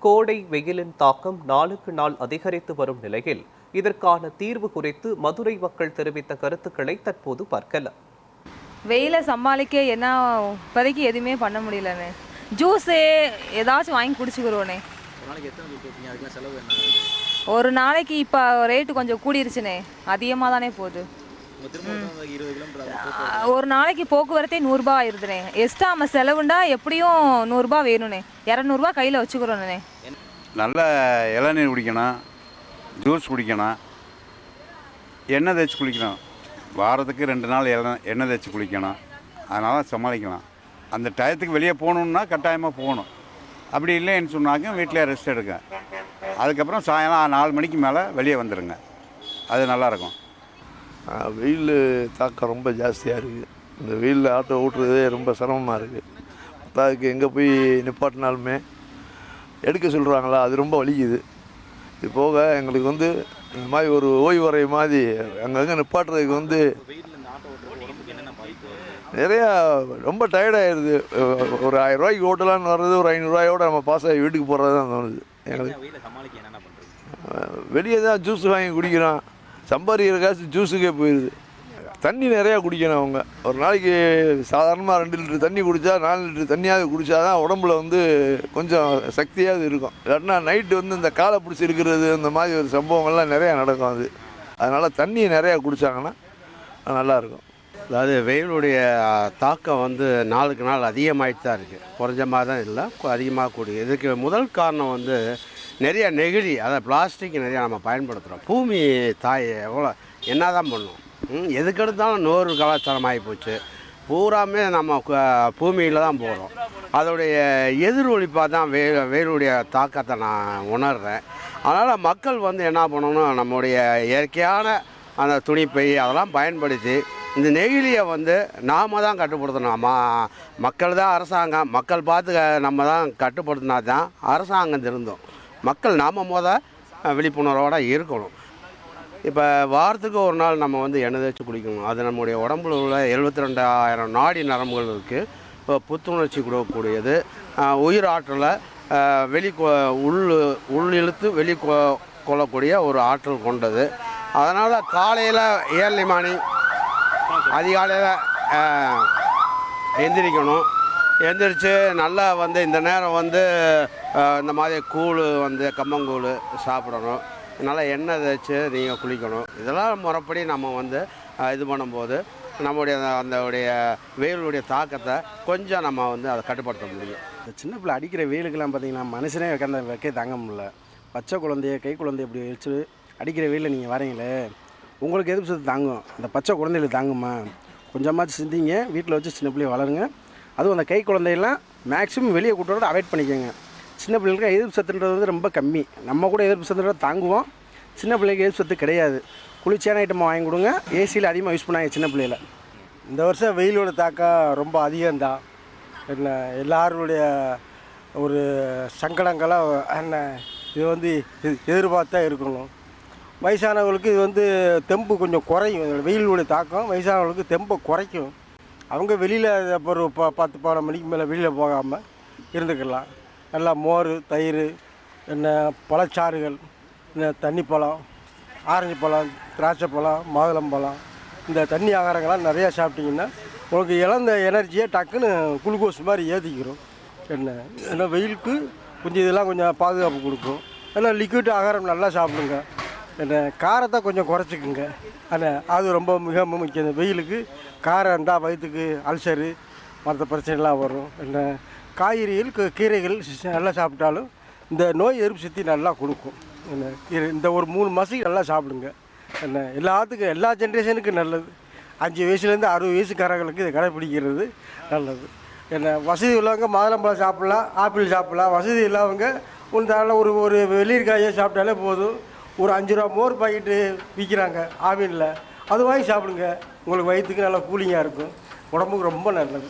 கோடை வெயிலின் தாக்கம் நாளுக்கு நாள் அதிகரித்து வரும் நிலையில் இதற்கான தீர்வு குறித்து மதுரை மக்கள் தெரிவித்த கருத்துக்களை தற்போது பார்க்கலாம். வெயிலை சமாளிக்க என்ன இப்போதைக்கு எதுவுமே பண்ண முடியலண்ணே. ஜூஸு ஏதாச்சும் வாங்கி குடிச்சுக்கிறோண்ணே. ஒரு நாளைக்கு இப்போ ரேட்டு கொஞ்சம் கூடிருச்சுண்ணே, அதிகமாக தானே போகுது. ஒரு நாளைக்கு போக்குவரத்தே 100 ரூபா ஆயிருதுண்ணே. எக்ஸ்ட்ரா நம்ம செலவுண்டா எப்படியும் 100 ரூபா வேணும்ண்ணே. 200 ரூபா கையில் வச்சுக்கிறோண்ணே. நல்ல இளநீர் குடிக்கணும், ஜூஸ் குடிக்கணும், எண்ணெய் தேய்ச்சி குளிக்கணும். வாரத்துக்கு 2 நாள் எண்ணெய் தேய்ச்சி குளிக்கணும். அதனால் சமாளிக்கலாம். அந்த டயத்துக்கு வெளியே போகணுன்னா கட்டாயமாக போகணும். அப்படி இல்லைன்னு சொன்னாக்க வீட்டிலே ரெஸ்ட் எடுங்க. அதுக்கப்புறம் சாயங்காலம் 4 மணிக்கு மேலே வெளியே வந்துடுங்க. அது நல்லாயிருக்கும். வெயில் தாக்கம் ரொம்ப ஜாஸ்தியாக இருக்குது. இந்த வெயிலில் ஆட்டோ ஓட்டுறதே ரொம்ப சிரமமாக இருக்குது. அதுக்கு எங்கே போய் நிப்பாட்டினாலுமே எடுக்க சொல்கிறாங்களா, அது ரொம்ப வலிக்குது. இது போக எங்களுக்கு இந்த மாதிரி ஒரு ஓய்வறை மாதிரி அங்கங்கே நிப்பாட்டுறதுக்கு நிறையா ரொம்ப டயர்டாகிடுது. ஒரு 1000 ரூபாய்க்கு ஓட்டலான்னு வர்றது ஒரு 500 ரூபாயோட நம்ம பாஸ் ஆகி வீட்டுக்கு போகிறது தான் தோணுது எங்களுக்கு. வெளியே தான் ஜூஸ் வாங்கி குடிக்கிறோம். சம்பாதிக்கிற காசு ஜூஸுக்கே போயிடுது. தண்ணி நிறையா குடிக்கணும். அவங்க ஒரு நாளைக்கு சாதாரணமாக 2 லிட்டர் தண்ணி குடித்தா 4 லிட்டர் தண்ணியாவது குடித்தா தான் உடம்புல கொஞ்சம் சக்தியாவது இருக்கும். இல்லாட்டினா நைட்டு இந்த காலை பிடிச்சி இருக்கிறது இந்த மாதிரி ஒரு சம்பவங்கள்லாம் நிறையா நடக்கும். அதனால் தண்ணியை நிறையா குடித்தாங்கன்னா நல்லாயிருக்கும். அதாவது வெயிலுடைய தாக்கம் நாளுக்கு நாள் அதிகமாகிட்டு தான் இருக்குது. குறைஞ்ச மாதிரி தான் இல்லை, அதிகமாக கூடிய. இதுக்கு முதல் காரணம் நிறைய நெகிழி, அதாவது பிளாஸ்டிக் நிறையா நம்ம பயன்படுத்துகிறோம். பூமி தாய் எவ்வளோ என்ன தான் பண்ணும். எதுக்கு எடுத்தாலும் 100 கலாச்சாரம் ஆகி போச்சு. பூராமே நம்ம பூமியில் தான் போகிறோம். அதோடைய எதிரொலிப்பாக தான் வெயிலுடைய தாக்கத்தை நான் உணர்கிறேன். அதனால் மக்கள் என்ன பண்ணணும், நம்முடைய இயற்கையான அந்த துணிப்பை அதெல்லாம் பயன்படுத்தி இந்த நெகிழியை நாம் தான் கட்டுப்படுத்தணும். மக்கள் தான் அரசாங்கம். மக்கள் பார்த்து நம்ம தான் கட்டுப்படுத்தினா தான் அரசாங்கம் திருந்தும். மக்கள் நாம் விழிப்புணர்வோடு இருக்கணும். இப்போ வாரத்துக்கு ஒரு நாள் நம்ம எண்ணெய் தேய்ச்சி குளிக்கணும். அது நம்முடைய உடம்புல உள்ள 72,000 நாடி நரம்புகள் இருக்குது. இப்போ புத்துணர்ச்சி கொடுக்கக்கூடியது, உயிர் ஆற்றலை உள்ளிழுத்து கொள்ளக்கூடிய ஒரு ஆற்றல் கொண்டது. அதனால் காலையில் ஏர்லி மார்னிங் அதிகாலையில் எந்திரிக்கணும். எந்திரிச்சு நல்லா இந்த நேரம் இந்த மாதிரி கூழ் கம்மங்கூழ் சாப்பிடணும். நல்லா எண்ணெய் தேய்ச்சி நீங்கள் குளிக்கணும். இதெல்லாம் முறைப்படி நம்ம இது பண்ணும்போது நம்முடைய அந்தோடைய வெயிலுடைய தாக்கத்தை கொஞ்சம் நம்ம அதை கட்டுப்படுத்த முடியும். இந்த சின்ன பிள்ளை அடிக்கிற வெயிலுக்கெல்லாம் பார்த்திங்கன்னா மனுஷனே வைக்க தாங்க முடியல. பச்சை குழந்தைய கை குழந்தைய இப்படி வச்சு அடிக்கிற வெயிலில் நீங்கள் வரீங்களே, உங்களுக்கு எதிர்ப்பு சக்தி தாங்கும். இந்த பச்சை குழந்தைகளுக்கு தாங்குமா? கொஞ்சமாச்சு சிந்திங்க. வீட்டில் வச்சு சின்ன பிள்ளைய வளருங்க. அதுவும் அந்த கை குழந்தையெல்லாம் மேக்ஸிமம் வெளியே கூட்டோட அவாய்ட் பண்ணிக்கோங்க. சின்ன பிள்ளைகளுக்கு எதிர்ப்பு சத்துன்றது ரொம்ப கம்மி. நம்ம கூட எதிர்ப்பு சத்துன்றது தாங்குவோம். சின்ன பிள்ளைக்கு எதிர்ப்பு சத்து கிடையாது. குளிர்ச்சியான ஐட்டமாக வாங்கி கொடுங்க. ஏசியில் அதிகமாக யூஸ் பண்ணாங்க சின்ன பிள்ளையில. இந்த வருஷம் வெயிலோட தாக்கம் ரொம்ப அதிகம்தான். என்ன எல்லாருடைய ஒரு சங்கடங்களாக இது எதிர்பார்த்தா இருக்கணும். வயசானவங்களுக்கு இது தெம்பு கொஞ்சம் குறையும். வெயிலுடைய தாக்கம் வயசானவங்களுக்கு தெம்பை குறைக்கும். அவங்க வெளியில் ஒரு 10-12 மணிக்கு மேலே வெளியில் போகாமல் இருந்துக்கலாம். நல்லா மோர், தயிர், பழச்சாறுகள், தண்ணி பழம், ஆரஞ்சு பழம், திராட்சை பழம், மாதுளம்பழம், இந்த தண்ணி ஆகாரங்கள்லாம் நிறையா சாப்பிட்டிங்கன்னா உங்களுக்கு இழந்த எனர்ஜியை டக்குன்னு குளுக்கோஸ் மாதிரி ஏற்றிக்கிறோம். ஏன்னா வெயிலுக்கு இதெல்லாம் கொஞ்சம் பாதுகாப்பு கொடுக்கும். ஏன்னா லிக்விட் ஆகாரம் நல்லா சாப்பிடுங்க. காரத்தை கொஞ்சம் குறைச்சிக்குங்க. அது ரொம்ப மிக முக்கியம். வெயிலுக்கு காரம் இருந்தால் வயிற்றுக்கு அல்சரு மற்ற பிரச்சனைலாம் வரும். காய்கறிகள், கீரைகள் நல்லா சாப்பிட்டாலும் இந்த நோய் எதிர்ப்பு சக்தி நல்லா கொடுக்கும். இந்த ஒரு 3 மாதத்துக்கு நல்லா சாப்பிடுங்க. எல்லாத்துக்கும் எல்லா ஜென்ரேஷனுக்கும் நல்லது. 5 வயசுலேருந்து 60 வயசுக்காரங்களுக்கு இதை கடைப்பிடிக்கிறது நல்லது. வசதி உள்ளவங்க மாதுளம்பழம் சாப்பிட்லாம், ஆப்பிள் சாப்பிட்லாம். வசதி இல்லாதவங்க ஒரு வெள்ளரிக்காயை சாப்பிட்டாலே போதும். ஒரு 5 ரூபா மோர் பாக்கெட்டு விற்கிறாங்க ஆவினில், அது வாங்கி சாப்பிடுங்க. உங்களுக்கு வயிற்றுக்கு நல்லா கூலிங்காக இருக்கும். உடம்புக்கு ரொம்ப நல்லது.